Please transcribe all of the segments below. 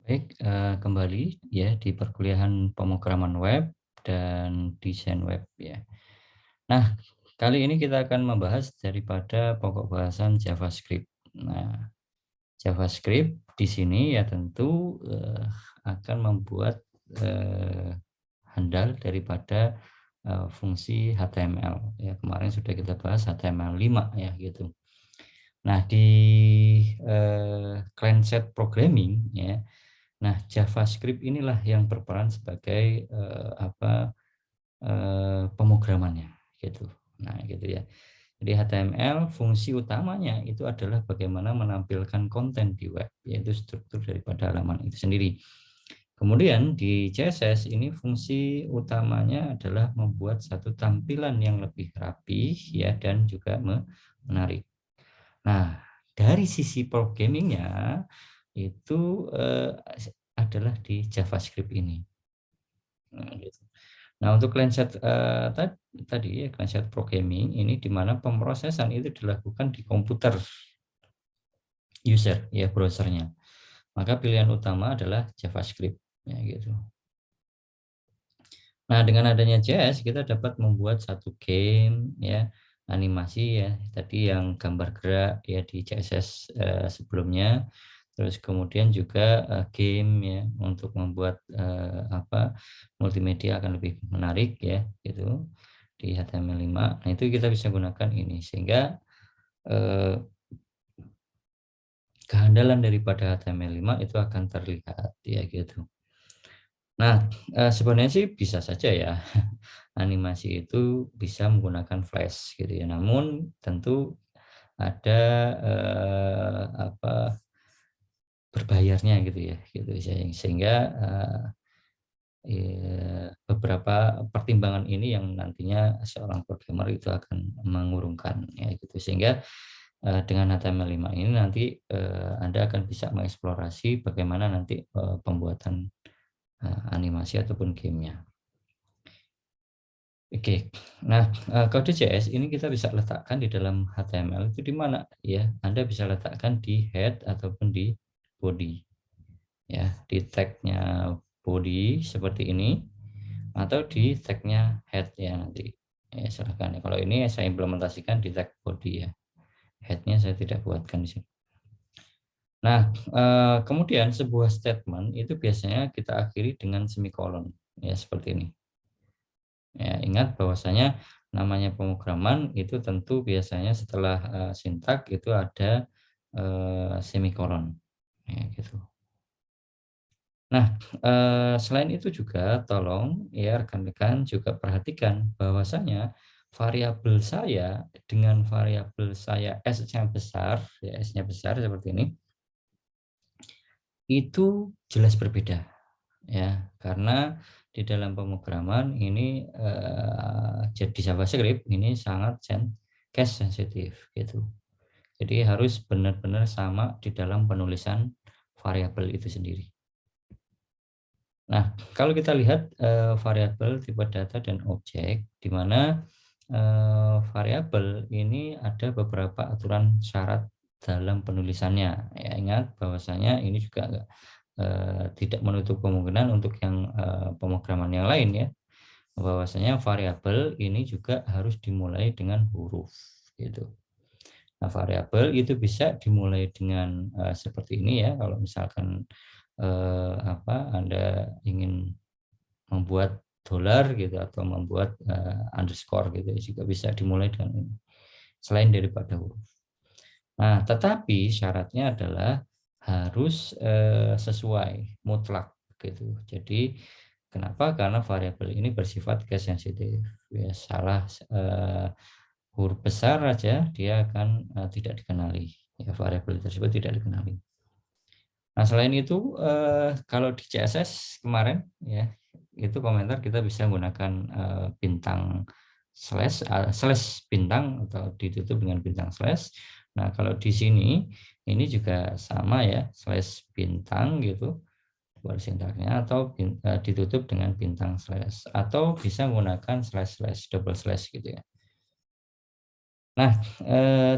Baik, kembali ya di perkuliahan pemrograman web dan desain web ya. Nah, kali ini kita akan membahas daripada pokok bahasan JavaScript. Nah, JavaScript di sini ya tentu akan membuat handal daripada fungsi HTML. Ya, kemarin sudah kita bahas HTML5 ya gitu. Nah, di client-side programming ya. Nah, JavaScript inilah yang berperan sebagai pemrogramannya gitu. Nah, gitu ya. Jadi HTML fungsi utamanya itu adalah bagaimana menampilkan konten di web, yaitu struktur daripada halaman itu sendiri. Kemudian di CSS ini fungsi utamanya adalah membuat satu tampilan yang lebih rapi ya dan juga menarik. Nah, dari sisi programmingnya itu adalah di JavaScript ini. Nah, gitu. Nah, untuk client-side tadi ya client-side programming ini di mana pemrosesan itu dilakukan di komputer user ya browsernya. Maka pilihan utama adalah JavaScript ya gitu. Nah, dengan adanya JS kita dapat membuat satu game ya, animasi ya, tadi yang gambar gerak ya di CSS sebelumnya. Terus kemudian juga game ya untuk membuat multimedia akan lebih menarik ya gitu di HTML5. Nah, itu kita bisa gunakan ini sehingga eh, kehandalan daripada HTML5 itu akan terlihat ya gitu. Nah, sebenarnya sih bisa saja ya animasi itu bisa menggunakan flash gitu ya. Namun tentu ada berbayarnya gitu ya gitu sehingga beberapa pertimbangan ini yang nantinya seorang programmer itu akan mengurungkan ya gitu sehingga dengan HTML5 ini nanti Anda akan bisa mengeksplorasi bagaimana nanti pembuatan animasi ataupun gamenya. Oke, nah kode JS ini kita bisa letakkan di dalam HTML itu di mana ya? Anda bisa letakkan di head ataupun di body ya, di tagnya body seperti ini atau di tagnya head ya nanti. Ya, silahkan ya. Kalau ini saya implementasikan di tag body ya, headnya saya tidak buatkan di sini. Nah, kemudian sebuah statement itu biasanya kita akhiri dengan semikolon ya seperti ini. Ya, ingat bahwasanya namanya pemrograman itu tentu biasanya setelah sintak itu ada semikolon. Ya, gitu. Nah, selain itu juga tolong ya rekan-rekan juga perhatikan bahwasanya variabel saya dengan variabel saya S-nya besar, ya S-nya besar seperti ini, itu jelas berbeda ya karena di dalam pemrograman ini jadi JavaScript ini sangat case sensitif gitu. Jadi harus benar-benar sama di dalam penulisan variabel itu sendiri. Nah, kalau kita lihat variabel tipe data dan objek di mana variabel ini ada beberapa aturan syarat dalam penulisannya. Ya, ingat bahwasanya ini juga tidak menutup kemungkinan untuk yang pemrograman yang lain ya. Bahwasanya variabel ini juga harus dimulai dengan huruf gitu. Nah, variabel itu bisa dimulai dengan seperti ini ya. Kalau misalkan Anda ingin membuat dolar gitu atau membuat underscore gitu juga bisa dimulai dengan ini. Selain daripada huruf. Nah, tetapi syaratnya adalah harus sesuai mutlak gitu. Jadi kenapa? Karena variabel ini bersifat case sensitif. Ya, salah huruf besar aja dia akan tidak dikenali. Ya, variabel tersebut tidak dikenali. Nah, selain itu kalau di CSS kemarin ya itu komentar kita bisa menggunakan bintang slash bintang atau ditutup dengan bintang slash. Nah, kalau di sini ini juga sama ya slash bintang gitu buat sintaknya atau ditutup dengan bintang slash atau bisa menggunakan slash slash double slash gitu ya. Nah,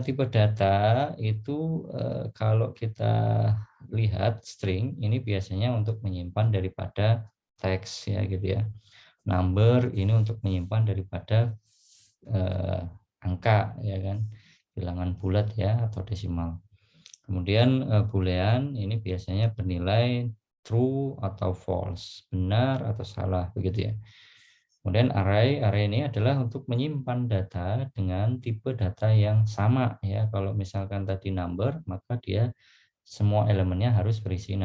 tipe data itu kalau kita lihat string ini biasanya untuk menyimpan daripada teks ya gitu ya. Number ini untuk menyimpan daripada angka ya kan, bilangan bulat ya atau desimal. Kemudian boolean ini biasanya bernilai true atau false, benar atau salah begitu ya. Kemudian array ini adalah untuk menyimpan data dengan tipe data yang sama ya. Kalau misalkan tadi number, maka dia semua elemennya harus berisi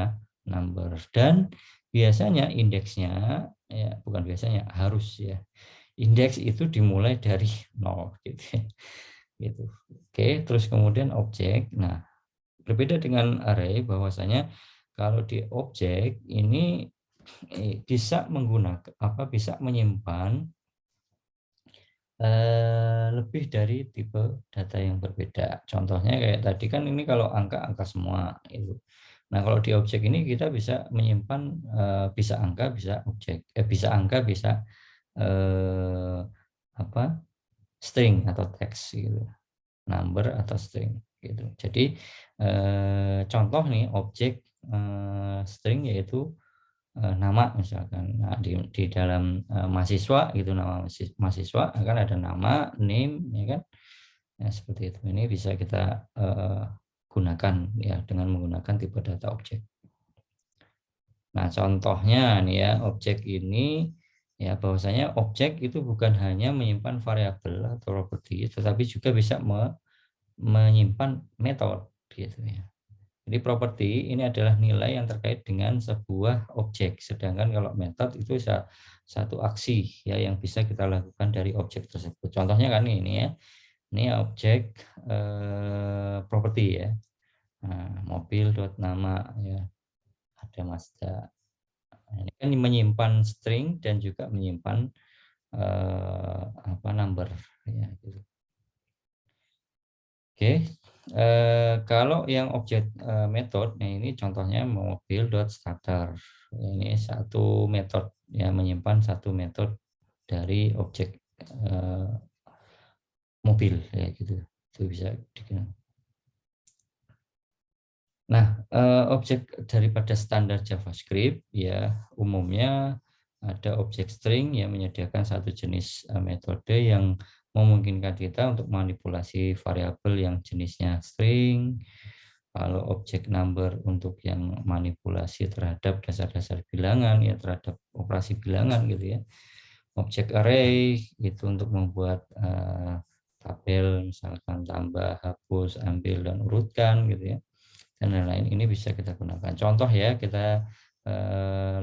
number. Dan biasanya indeksnya ya, bukan biasanya, harus ya. Indeks itu dimulai dari 0 gitu ya. Gitu. Oke, terus kemudian objek. Nah, berbeda dengan array bahwasanya kalau di objek ini bisa menggunakan bisa menyimpan lebih dari tipe data yang berbeda. Contohnya kayak tadi kan ini kalau angka-angka semua itu. Nah, kalau di objek ini kita bisa menyimpan bisa angka, bisa objek, bisa angka, bisa eh, apa? String atau teks gitu. Number atau string gitu. Jadi contoh nih objek string yaitu nama misalkan. Nah, di dalam mahasiswa gitu, nama mahasiswa akan ada nama, name ya kan. Ya, seperti itu. Ini bisa kita gunakan ya dengan menggunakan tipe data objek. Nah, contohnya nih ya, objek ini ya bahwasanya objek itu bukan hanya menyimpan variabel atau properti, tetapi juga bisa menyimpan metode gitu ya. Jadi properti ini adalah nilai yang terkait dengan sebuah objek, sedangkan kalau metode itu satu aksi ya yang bisa kita lakukan dari objek tersebut. Contohnya kan ini ya, ini objek properti ya. Nah, mobil dot nama ya, ada Mazda. Nah, ini kan menyimpan string dan juga menyimpan number ya gitu. Oke, kalau yang objek metode, nah ini contohnya mobil.starter. Ini satu metode yang menyimpan satu metode dari objek mobil ya gitu. Itu bisa dikenal. Nah, objek daripada standar JavaScript ya umumnya ada objek string yang menyediakan satu jenis metode yang memungkinkan kita untuk manipulasi variabel yang jenisnya string. Kalau objek number untuk yang manipulasi terhadap dasar-dasar bilangan ya, terhadap operasi bilangan gitu ya. Objek array itu untuk membuat tabel misalkan tambah, hapus, ambil dan urutkan gitu ya. Dan lain-lain ini bisa kita gunakan. Contoh ya, kita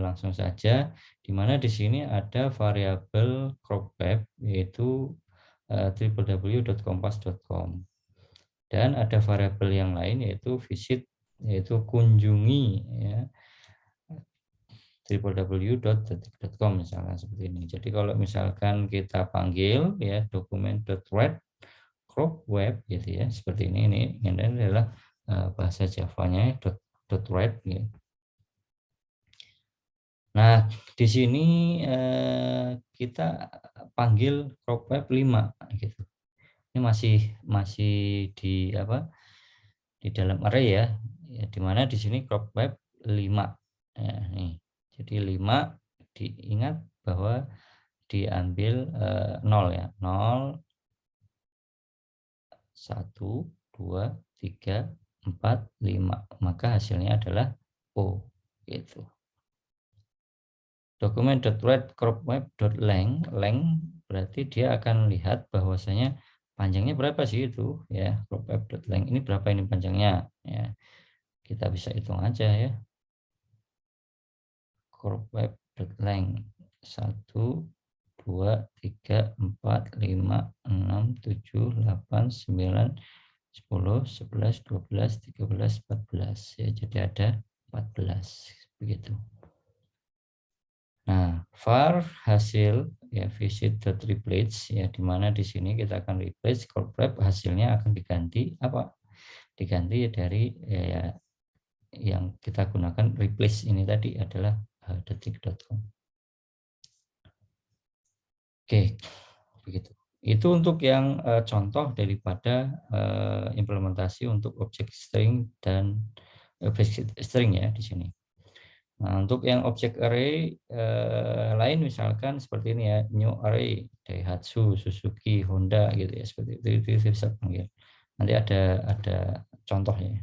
langsung saja, di mana di sini ada variabel crop web yaitu www.kompas.com dan ada variabel yang lain yaitu visit, yaitu kunjungi ya, www.detik.com misalkan seperti ini. Jadi kalau misalkan kita panggil ya dokumen.read crop web gitu ya, seperti ini adalah bahasa Java-nya .read gitu. Nah, di sini kita panggil crop web 5 gitu. Ini masih di di dalam array ya, di mana di sini crop web 5 ya, nih. Jadi 5 diingat bahwa diambil 0 ya, 0 1 2 3 4 5, maka hasilnya adalah O gitu. Dokumen.read crop web.length, length berarti dia akan lihat bahwasanya panjangnya berapa sih itu ya, crop web.length ini berapa ini panjangnya ya. Kita bisa hitung aja ya. Crop web.length 1 2 3 4 5 6 7 8 9 10 11 12 13 14 ya, jadi ada 14 begitu. Nah, var hasil ya visit.replace ya, di mana di sini kita akan replace crop web, hasilnya akan diganti apa? Diganti dari ya, yang kita gunakan replace ini tadi adalah detik.com. Oke, begitu. Itu untuk yang contoh daripada implementasi untuk objek string dan basic string ya di sini. Nah, untuk yang objek array lain misalkan seperti ini ya, new array, Daihatsu, Suzuki, Honda gitu ya, seperti itu bisa panggil. Nanti ada contohnya.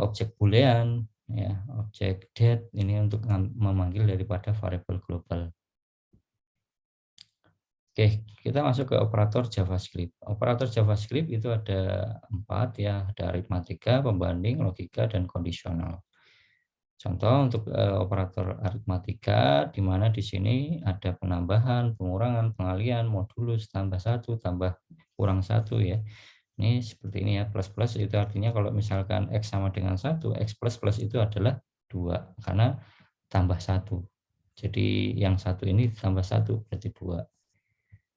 Objek boolean ya, objek date ini untuk memanggil daripada variabel global. Oke, kita masuk ke operator JavaScript. Operator JavaScript itu ada 4 ya, ada aritmatika, pembanding, logika, dan kondisional. Contoh untuk operator aritmatika, di mana di sini ada penambahan, pengurangan, pengalihan, modulus, tambah 1, tambah kurang 1 ya. Ini seperti ini ya, plus plus itu artinya kalau misalkan X sama dengan 1, X plus plus itu adalah 2, karena tambah 1. Jadi yang 1 ini tambah 1 berarti 2.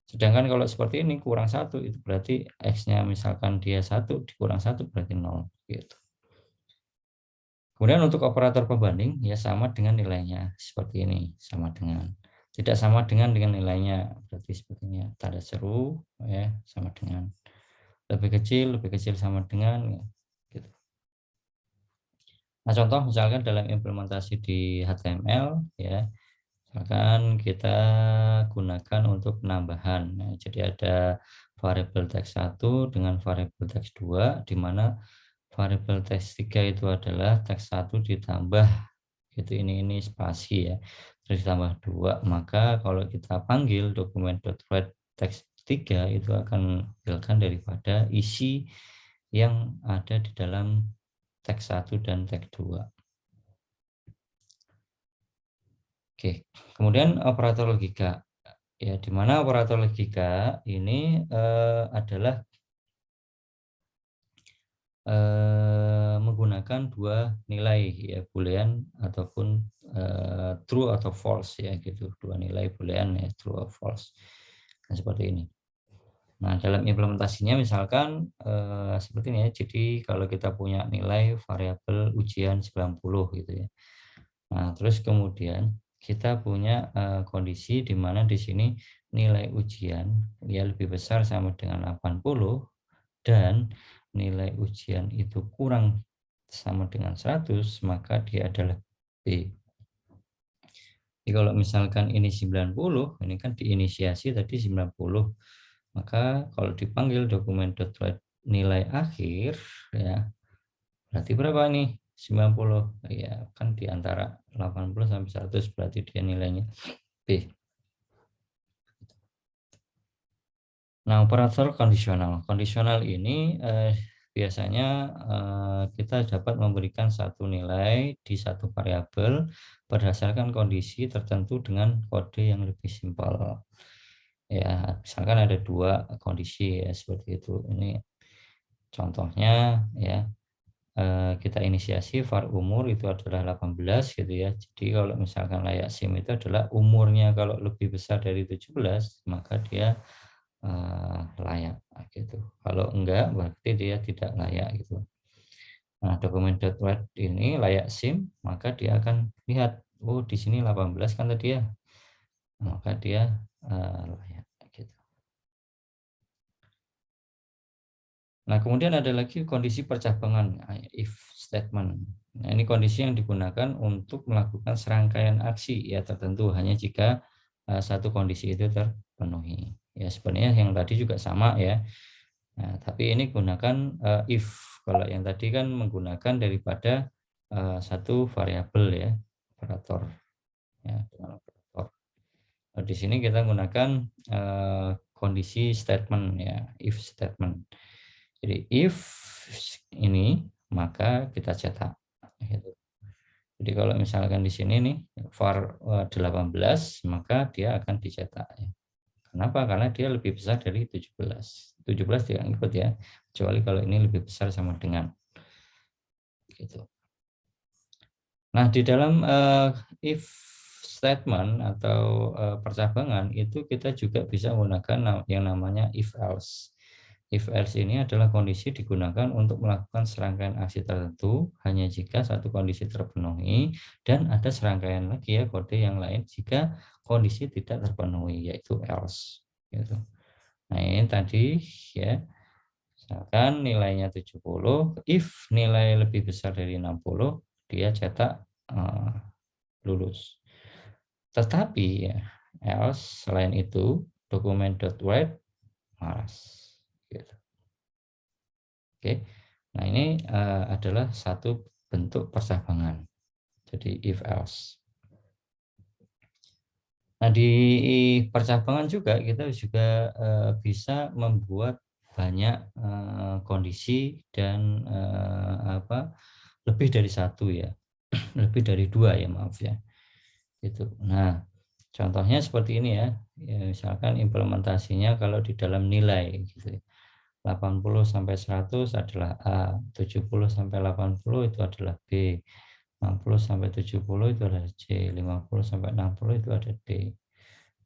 Sedangkan kalau seperti ini kurang 1 itu berarti X-nya misalkan dia 1 dikurang 1 berarti 0 gitu. Kemudian untuk operator pembanding ya sama dengan nilainya seperti ini, sama dengan. Tidak sama dengan nilainya berarti seperti ini ya, tanda seru ya sama dengan. Lebih kecil sama dengan ya, gitu. Nah, contoh misalkan dalam implementasi di HTML ya, misalkan kita gunakan untuk penambahan. Nah, jadi ada variabel teks 1 dengan variabel teks 2, di mana variabel teks 3 itu adalah teks 1 ditambah gitu, ini spasi ya, terus ditambah 2, maka kalau kita panggil dokumen.write teks 3 itu akan menampilkan daripada isi yang ada di dalam teks 1 dan teks 2. Oke, kemudian operator logika. Ya, di mana operator logika ini adalah menggunakan dua nilai ya, boolean ataupun true atau false ya gitu. Dua nilai boolean ya, true atau false. Nah, seperti ini. Nah, dalam implementasinya misalkan seperti ini ya. Jadi kalau kita punya nilai variabel ujian 90 gitu ya. Nah, terus kemudian kita punya kondisi di mana di sini nilai ujian ya lebih besar sama dengan 80 dan nilai ujian itu kurang sama dengan 100, maka dia adalah B. Jadi kalau misalkan ini 90, ini kan diinisiasi tadi 90, maka kalau dipanggil dokumen.write nilai akhir ya, berarti berapa nih? 90 ya, kan di antara 80 sampai 100 berarti dia nilainya B. Nah, operator kondisional. Kondisional ini biasanya kita dapat memberikan satu nilai di satu variabel berdasarkan kondisi tertentu dengan kode yang lebih simpel. Ya, misalkan ada dua kondisi ya seperti itu. Ini contohnya ya. Kita inisiasi var umur itu adalah 18 gitu ya. Jadi kalau misalkan layak SIM itu adalah umurnya kalau lebih besar dari 17 maka dia layak gitu. Kalau enggak berarti dia tidak layak gitu. Nah, dokumen.write ini layak SIM, maka dia akan lihat, oh di sini 18 kan tadi ya. Maka dia layak gitu. Nah, kemudian ada lagi kondisi percabangan, if statement. Nah, ini kondisi yang digunakan untuk melakukan serangkaian aksi ya tertentu hanya jika satu kondisi itu terpenuhi. Ya, sebenarnya yang tadi juga sama ya. Nah, tapi ini gunakan if. Kalau yang tadi kan menggunakan daripada satu variabel ya, operator ya, dengan operator. Di sini kita gunakan kondisi statement ya, if statement. Jadi if ini maka kita cetak gitu. Jadi kalau misalkan di sini nih var 18 maka dia akan dicetak ya. Kenapa? Karena dia lebih besar dari 17. 17 tidak ikut ya, kecuali kalau ini lebih besar sama dengan gitu. Nah, di dalam if statement atau percabangan itu kita juga bisa menggunakan yang namanya if else. If else ini adalah kondisi digunakan untuk melakukan serangkaian aksi tertentu hanya jika satu kondisi terpenuhi dan ada serangkaian lagi ya kode yang lain jika kondisi tidak terpenuhi yaitu else gitu. Nah, ini tadi ya Misalkan nilainya 70, if nilai lebih besar dari 60, dia cetak lulus. Tetapi ya, else selain itu dokumen.write malas. Gitu. Oke. Nah, ini adalah satu bentuk percabangan. Jadi if else. Nah, di percabangan juga kita juga bisa membuat banyak kondisi dan lebih dari satu ya, lebih dari dua ya, maaf ya. Gitu. Nah, contohnya seperti ini ya. Ya, misalkan implementasinya kalau di dalam nilai gitu ya. 80 sampai 100 adalah A, 70 sampai 80 itu adalah B, 60 sampai 70 itu adalah C, 50 sampai 60 itu ada D.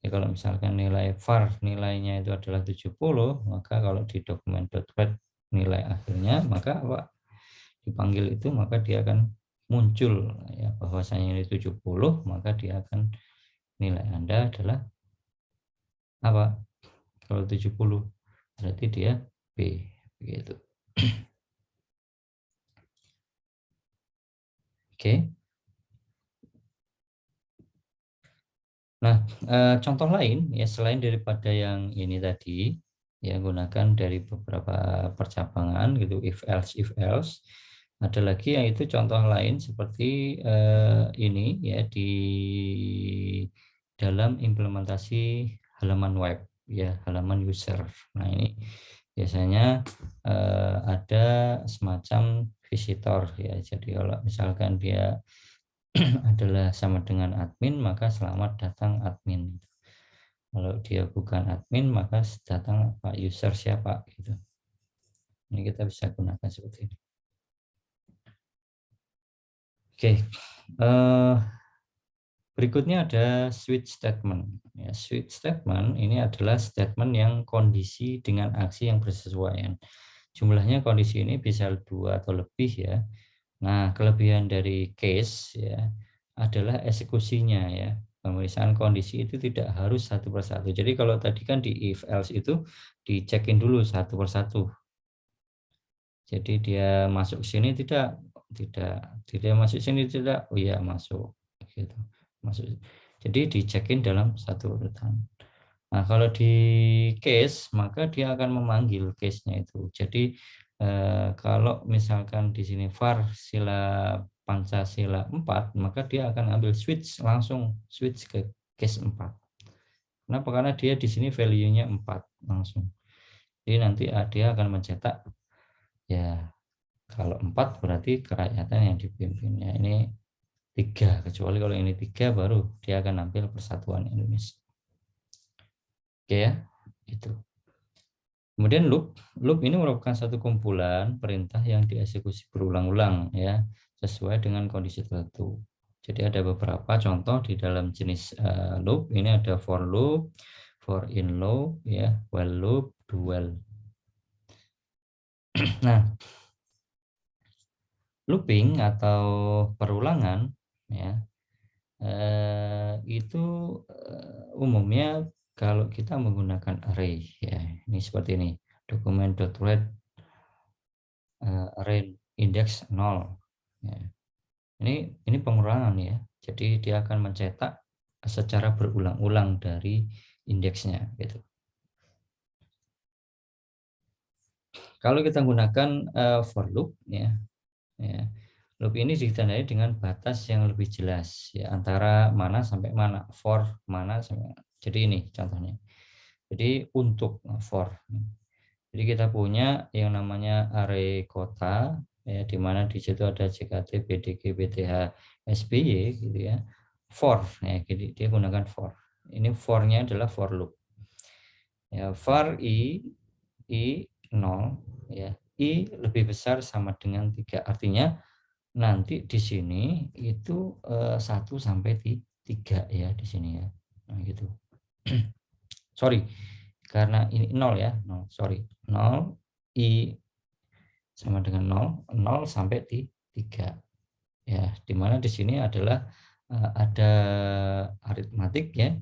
Ya, kalau misalkan nilai var nilainya itu adalah 70, maka kalau di dokumen .write nilai akhirnya, maka apa dipanggil itu, maka dia akan muncul ya bahwasanya ini 70, maka dia akan nilai Anda adalah apa? Kalau 70 berarti dia B begitu. Oke. Nah, contoh lain ya selain daripada yang ini tadi ya, gunakan dari beberapa percabangan gitu, if else ada lagi yang itu contoh lain seperti ini ya di dalam implementasi halaman web ya, halaman user. Nah, ini biasanya ada semacam visitor ya. Jadi kalau misalkan dia adalah sama dengan admin, maka selamat datang admin. Kalau dia bukan admin, maka datang Pak user siapa gitu. Ini kita bisa gunakan seperti ini. Oke, berikutnya ada switch statement. Ya, switch statement ini adalah statement yang kondisi dengan aksi yang bersesuaian. Jumlahnya kondisi ini bisa 2 atau lebih ya. Nah, kelebihan dari case ya adalah eksekusinya ya. Pemeriksaan kondisi itu tidak harus satu persatu. Jadi kalau tadi kan di if else itu dicekin dulu satu persatu. Jadi dia masuk sini tidak masuk sini tidak. Oh iya masuk gitu. Masuk. Jadi dicekin dalam satu urutan. Nah, kalau di case maka dia akan memanggil case-nya itu. Jadi kalau misalkan di sini var sila Pancasila 4, maka dia akan ambil langsung switch ke case 4. Kenapa? Karena dia di sini value-nya 4 langsung. Jadi nanti dia akan mencetak ya, kalau 4 berarti kerakyatan yang dipimpinnya ini 3, kecuali kalau ini 3 baru dia akan ambil persatuan Indonesia. Oke ya, itu. Kemudian loop ini merupakan satu kumpulan perintah yang dieksekusi berulang-ulang ya, sesuai dengan kondisi tertentu. Jadi ada beberapa contoh di dalam jenis loop. Ini ada for loop, for in loop ya, while loop, do while. Nah, looping atau perulangan ya, itu umumnya kalau kita menggunakan array ya, ini seperti ini, dokumen.write array index 0 ya. Ini pengurangan ya, jadi dia akan mencetak secara berulang-ulang dari indeksnya gitu. Kalau kita gunakan for loop ya, loop ini ditandai dengan batas yang lebih jelas ya, antara mana sampai mana, for mana sampai mana. Jadi ini contohnya. Jadi untuk for, jadi kita punya yang namanya array kota ya, di mana di situ ada JKT, BDG, BTH, SBY gitu ya. For ya, jadi dia gunakan for. Ini for-nya adalah for loop. Ya, var i 0 ya. I lebih besar sama dengan 3. Artinya nanti di sini itu 1 sampai 3 ya di sini ya. Nah, gitu. Sorry. Karena ini 0 ya. 0, sorry. 0 i sama dengan 0 sampai 3. Ya, di mana di sini adalah ada aritmatik ya.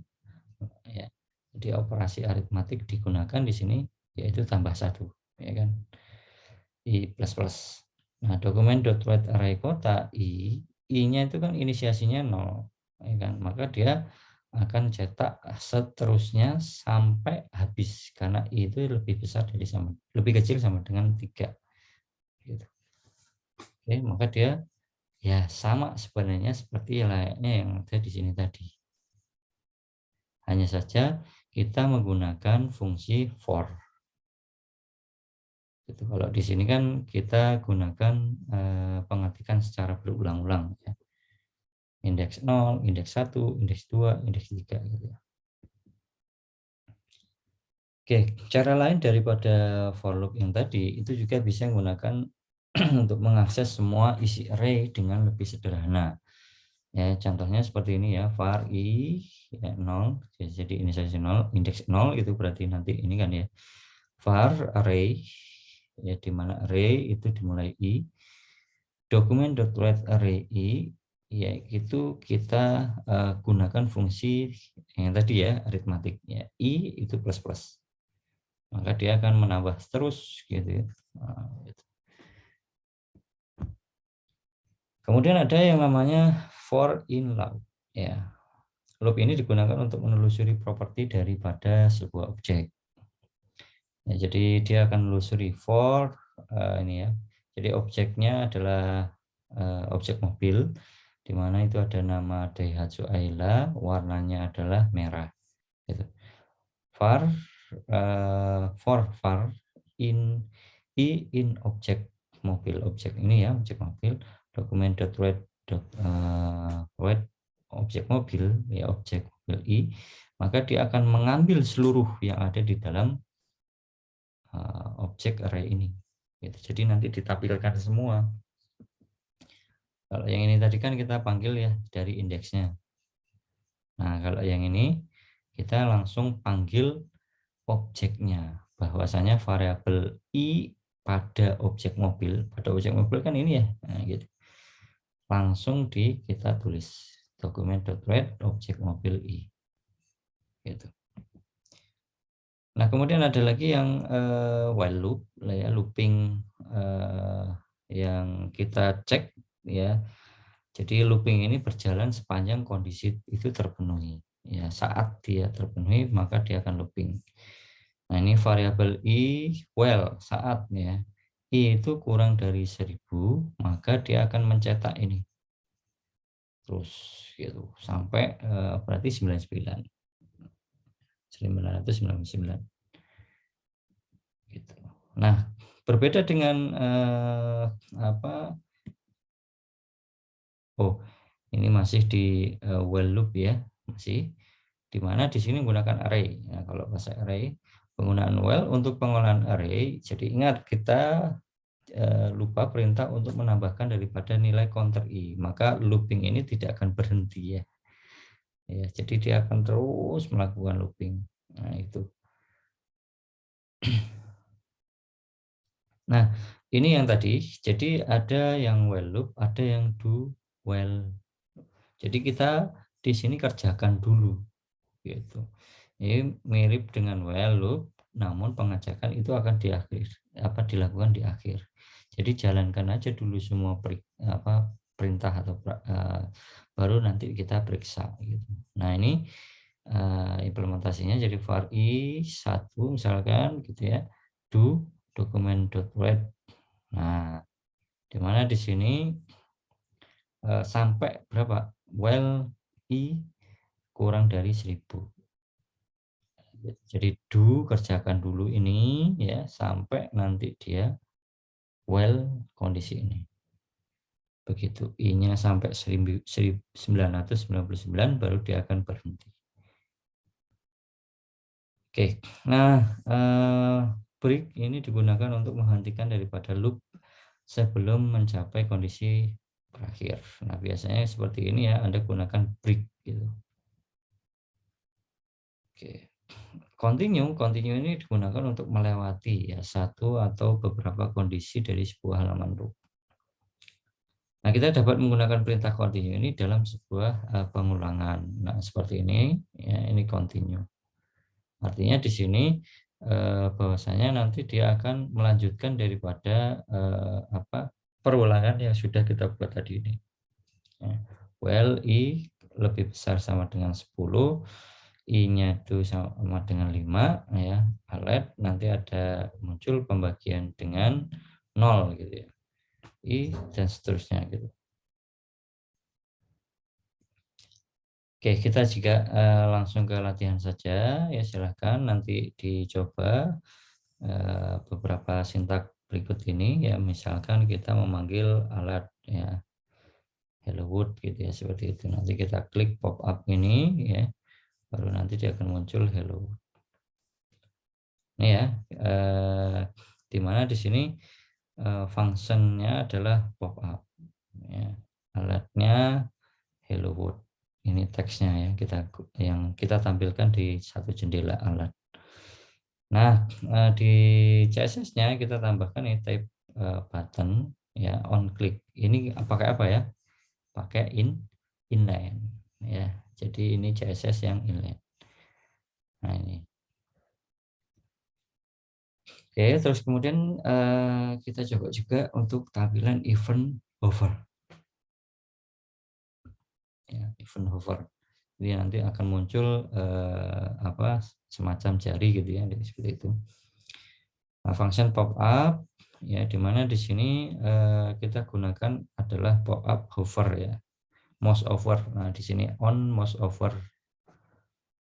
Ya. Jadi operasi aritmatik digunakan di sini yaitu tambah 1 ya kan. i plus plus. Nah, document.writeArray kota i-nya itu kan inisiasinya 0, ya kan? Maka dia akan cetak seterusnya sampai habis karena i itu lebih besar dari lebih kecil sama dengan 3 gitu. Oke, maka dia ya sama sebenarnya seperti layaknya yang ada di sini tadi. Hanya saja kita menggunakan fungsi for. Gitu. Kalau di sini kan kita gunakan pengetikan secara berulang-ulang ya. Indeks 0, indeks 1, indeks 2, indeks 3 gitu ya. Oke, cara lain daripada for loop yang tadi itu juga bisa menggunakan untuk mengakses semua isi array dengan lebih sederhana. Ya, contohnya seperti ini ya, var i ya, 0, jadi inisiasi 0, indeks 0 itu berarti nanti ini kan ya. Var array ya, di mana array itu dimulai i, document.writeArray i yaitu kita gunakan fungsi yang tadi ya, aritmatik ya, i itu plus plus, maka dia akan menambah terus gitu ya. Gitu. Kemudian ada yang namanya for in loop ya. Loop ini digunakan untuk menelusuri properti daripada sebuah objek. Ya, jadi dia akan menelusuri for ini ya. Jadi objeknya adalah objek mobil, di mana itu ada nama Daihatsu Ayla, warnanya adalah merah. Gitu. For var in in objek mobil, objek ini ya, objek mobil, document.write objek mobil ya, objek mobil i, maka dia akan mengambil seluruh yang ada di dalam objek array ini. Gitu. Jadi nanti ditampilkan semua. Kalau yang ini tadi kan kita panggil ya dari indeksnya. Nah, kalau yang ini kita langsung panggil objeknya. Bahwasanya variabel i pada objek mobil kan ini ya. Nah, gitu. Langsung kita tulis document.write objek mobil i. Gitu. Nah, kemudian ada lagi yang while loop, ya, looping yang kita cek ya. Jadi looping ini berjalan sepanjang kondisi itu terpenuhi. Ya, saat dia terpenuhi maka dia akan looping. Nah, ini variabel i while saat ya. I itu kurang dari 1000, maka dia akan mencetak ini. Terus gitu sampai berarti 99. 999. Gitu. Nah, berbeda dengan ini masih di while loop ya, masih di mana di sini menggunakan array. Nah, kalau bahasa array, penggunaan while untuk pengolahan array. Jadi ingat kita lupa perintah untuk menambahkan daripada nilai counter i, maka looping ini tidak akan berhenti ya. Ya, jadi dia akan terus melakukan looping. Nah, itu. Nah, ini yang tadi. Jadi ada yang while loop, ada yang do while. Jadi kita di sini kerjakan dulu gitu. Ini mirip dengan while loop, namun pengajakan itu akan dilakukan di akhir. Jadi jalankan aja dulu semua perintah atau baru nanti kita periksa gitu. Nah, ini implementasinya jadi var i 1 misalkan gitu ya, do document.write. Nah, dimana di sini sampai berapa? While i kurang dari 1000. Jadi do kerjakan dulu ini ya sampai nanti dia while kondisi ini. Begitu i-nya sampai 1999 baru dia akan berhenti. Oke, nah break ini digunakan untuk menghentikan daripada loop sebelum mencapai kondisi berakhir. Nah, biasanya seperti ini ya, Anda gunakan break gitu. Oke. Continue ini digunakan untuk melewati ya satu atau beberapa kondisi dari sebuah halaman loop. Nah, kita dapat menggunakan perintah continue ini dalam sebuah pengulangan. Nah, seperti ini ya, ini continue. Artinya di sini bahwasanya nanti dia akan melanjutkan daripada perulangan yang sudah kita buat tadi ini. Ya. Well, I lebih besar sama dengan 10, I-nya itu sama dengan 5, ya. Let nanti ada muncul pembagian dengan 0 gitu ya. I dan seterusnya gitu. Oke, kita juga langsung ke latihan saja ya, silahkan nanti dicoba beberapa sintak berikut ini ya. Misalkan kita memanggil alat ya, hello world gitu ya, seperti itu. Nanti kita klik pop up ini ya, baru nanti dia akan muncul hello world. Ini ya, dimana di sini fungsinya adalah pop up ya. Alatnya hello world. Ini teksnya ya, yang kita tampilkan di satu jendela alat. Nah, di CSS-nya kita tambahkan ini type button ya, on click. Ini pakai apa ya? Pakai inline ya. Jadi ini CSS yang inline. Nah, ini. Oke, terus kemudian kita coba juga untuk tampilan event hover. Ya, event hover. Jadi nanti akan muncul semacam jari gitu ya, seperti itu. Nah, function pop up ya, dimana di sini kita gunakan adalah pop up hover ya, mouse over. Nah, di sini on mouse over,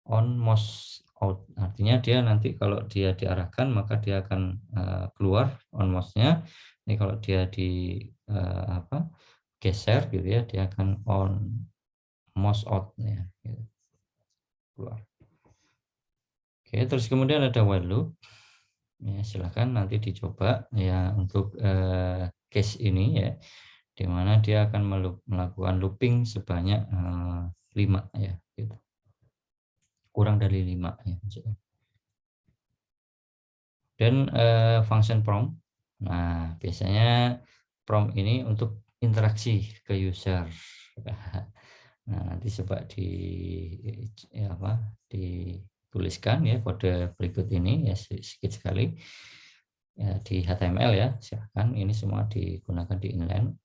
on mouse out, artinya dia nanti kalau dia diarahkan maka dia akan keluar on mouse-nya. Ini kalau dia di geser gitu ya, dia akan on mouse out ya, gitu. Keluar. Oke, terus kemudian ada while loop. Ya, silahkan nanti dicoba ya untuk case ini ya, dimana dia akan melakukan looping sebanyak 5 ya, gitu. Kurang dari 5 ya. Dan function prompt. Nah, biasanya prompt ini untuk interaksi ke user. Nah, nanti coba dituliskan ya kode berikut ini ya, sedikit sekali ya, di HTML ya, silahkan. Ini semua digunakan di inline.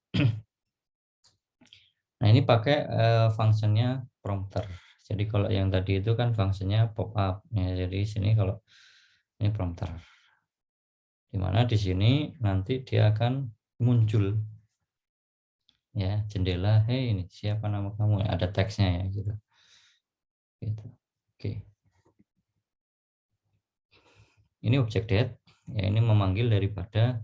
Nah, ini pakai fungsinya prompter. Jadi kalau yang tadi itu kan fungsinya pop up ya, jadi sini kalau ini prompter, dimana di sini nanti dia akan muncul ya jendela, hey ini siapa nama kamu ya, ada teksnya ya gitu. Oke, ini objek date ya, ini memanggil daripada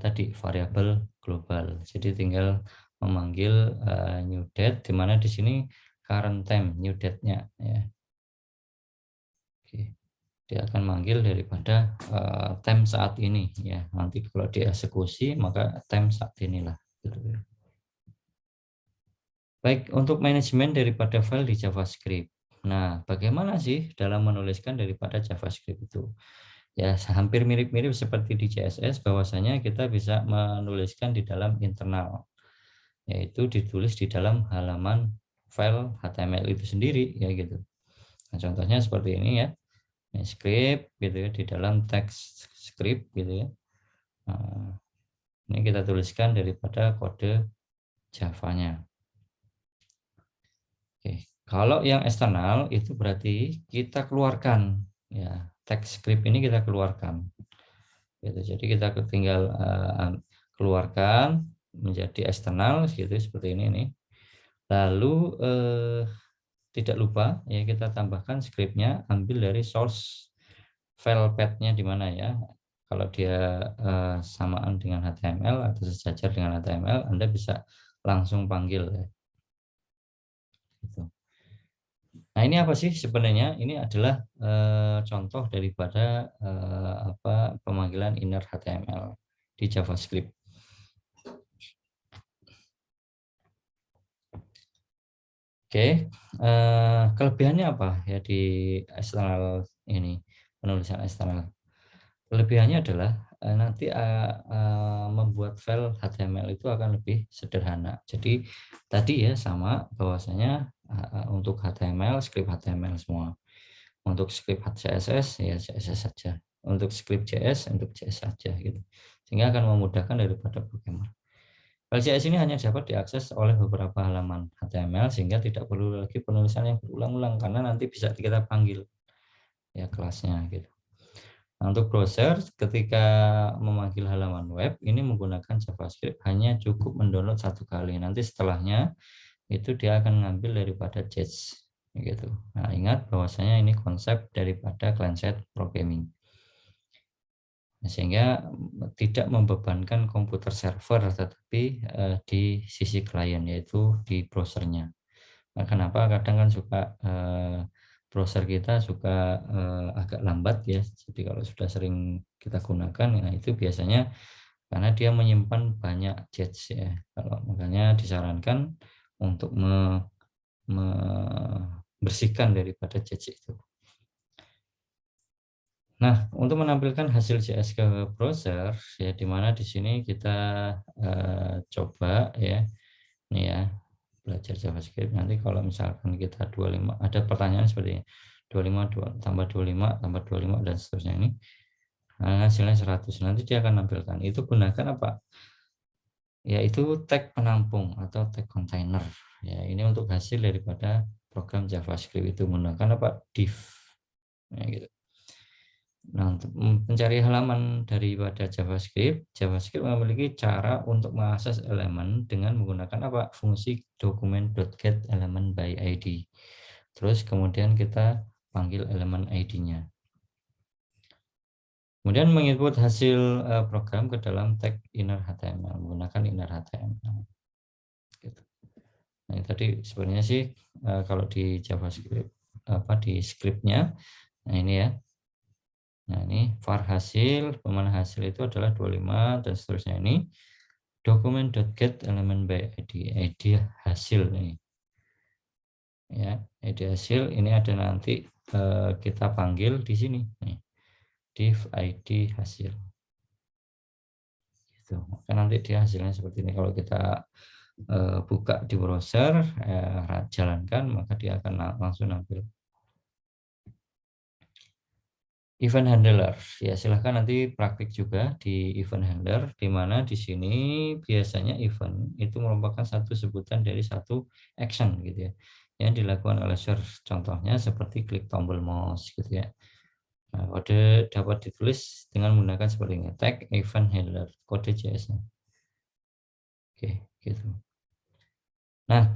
tadi variabel global. Jadi tinggal memanggil new date, dimana di sini current time new date-nya ya. Oke, dia akan manggil daripada time saat ini ya. Nanti kalau dieksekusi maka time saat inilah gitu. Baik, untuk manajemen daripada file di JavaScript. Nah, bagaimana sih dalam menuliskan daripada JavaScript itu? Ya, hampir mirip-mirip seperti di CSS, bahwasanya kita bisa menuliskan di dalam internal, yaitu ditulis di dalam halaman file HTML itu sendiri ya gitu. Nah, contohnya seperti ini ya. Ini script gitu ya, di dalam teks script gitu ya. Nah, ini kita tuliskan daripada kode Java-nya. Oke, kalau yang eksternal itu berarti kita keluarkan ya, teks script ini kita keluarkan. Gitu. Jadi kita tinggal keluarkan menjadi eksternal gitu, seperti ini nih. Lalu tidak lupa ya, kita tambahkan scriptnya ambil dari source file path-nya di mana ya. Kalau dia samaan dengan HTML atau sejajar dengan HTML, Anda bisa langsung panggil ya. Gitu. Nah, ini apa sih sebenarnya? Ini adalah contoh daripada pemanggilan inner HTML di JavaScript. Oke, kelebihannya apa ya di eksternal ini, penulisan eksternal? Kelebihannya adalah nanti membuat file HTML itu akan lebih sederhana. Jadi tadi ya sama bahwasanya untuk HTML, script HTML semua. Untuk script CSS ya CSS saja. Untuk script JS untuk JS saja gitu. Sehingga akan memudahkan daripada programmer. File JS ini hanya dapat diakses oleh beberapa halaman HTML sehingga tidak perlu lagi penulisan yang berulang-ulang karena nanti bisa kita panggil ya kelasnya gitu. Nah, untuk browser ketika memanggil halaman web ini menggunakan JavaScript hanya cukup mendownload satu kali. Nanti setelahnya itu dia akan ngambil daripada JS gitu. Nah, ingat bahwasanya ini konsep daripada client-side programming. Sehingga tidak membebankan komputer server tetapi di sisi klien yaitu di browsernya. Nah, kenapa kadang kan suka browser kita suka agak lambat ya. Jadi kalau sudah sering kita gunakan ya itu biasanya karena dia menyimpan banyak JS ya. Kalau makanya disarankan untuk membersihkan daripada JS itu. Nah, untuk menampilkan hasil JS ke browser ya di mana di sini kita coba ya. Ini ya, belajar JavaScript. Nanti kalau misalkan kita 25 ada pertanyaan seperti ini. 25 tambah 25 tambah 25 dan seterusnya ini. Nah, hasilnya 100. Nanti dia akan nampilkan. Itu gunakan apa? Yaitu tag penampung atau tag container. Ya, ini untuk hasil daripada program JavaScript itu menggunakan apa? Div. Ya, gitu. Nah, untuk mencari halaman daripada JavaScript, JavaScript memiliki cara untuk mengakses elemen dengan menggunakan apa? Fungsi document.get element by ID. Terus kemudian kita panggil elemen ID-nya. Kemudian menginput hasil program ke dalam tag inner HTML menggunakan inner HTML. Gitu. Nah, tadi sebenarnya sih kalau di JavaScript di scriptnya, nah ini ya. Nah, ini var hasil, pemana hasil itu adalah 25 dan seterusnya ini. Document.get element by ID hasil nih. Ya, ID hasil ini ada nanti kita panggil di sini nih. Div ID hasil. Gitu. Maka nanti dia hasilnya seperti ini. Kalau kita buka di browser, jalankan, maka dia akan langsung nampil. Event handler, ya silahkan nanti praktik juga di event handler, di mana di sini biasanya event itu merupakan satu sebutan dari satu action gitu ya, yang dilakukan oleh user. Contohnya seperti klik tombol mouse gitu ya. Nah, kode dapat ditulis dengan menggunakan seperti ini, tag event handler, kode JS-nya. Oke, gitu. Nah,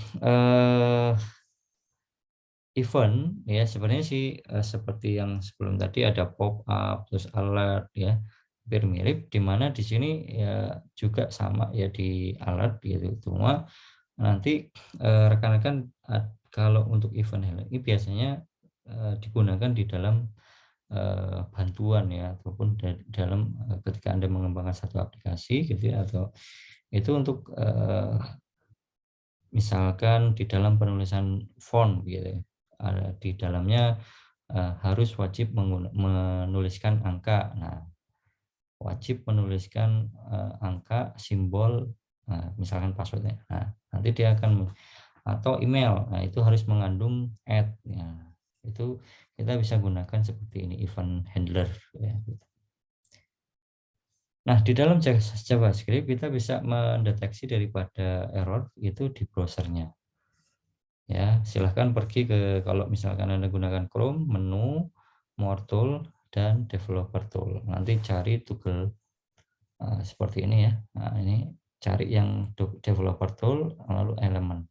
event ya sebenarnya sih seperti yang sebelum tadi ada pop up terus alert ya hampir mirip di mana di sini ya juga sama ya di alert gitu cuma nanti rekan-rekan kalau untuk event ini biasanya digunakan di dalam bantuan ya ataupun dalam ketika Anda mengembangkan satu aplikasi gitu ya atau itu untuk misalkan di dalam penulisan font gitu ya. Di dalamnya harus wajib menuliskan angka. Nah, wajib menuliskan angka, simbol, misalkan passwordnya. Nah, nanti dia akan atau email. Nah, itu harus mengandung @ ya. Itu kita bisa gunakan seperti ini event handler ya. Nah, di dalam JavaScript kita bisa mendeteksi daripada error itu di browsernya. Ya, silahkan pergi ke kalau misalkan Anda gunakan Chrome, menu, More Tool, dan Developer Tool. Nanti cari toggle seperti ini ya. Nah, ini cari yang Developer Tool, lalu elemen.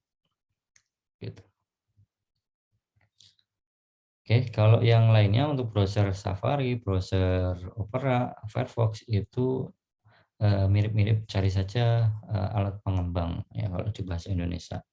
Gitu. Oke, kalau yang lainnya untuk browser Safari, browser Opera, Firefox itu mirip-mirip, cari saja alat pengembang ya kalau di bahasa Indonesia.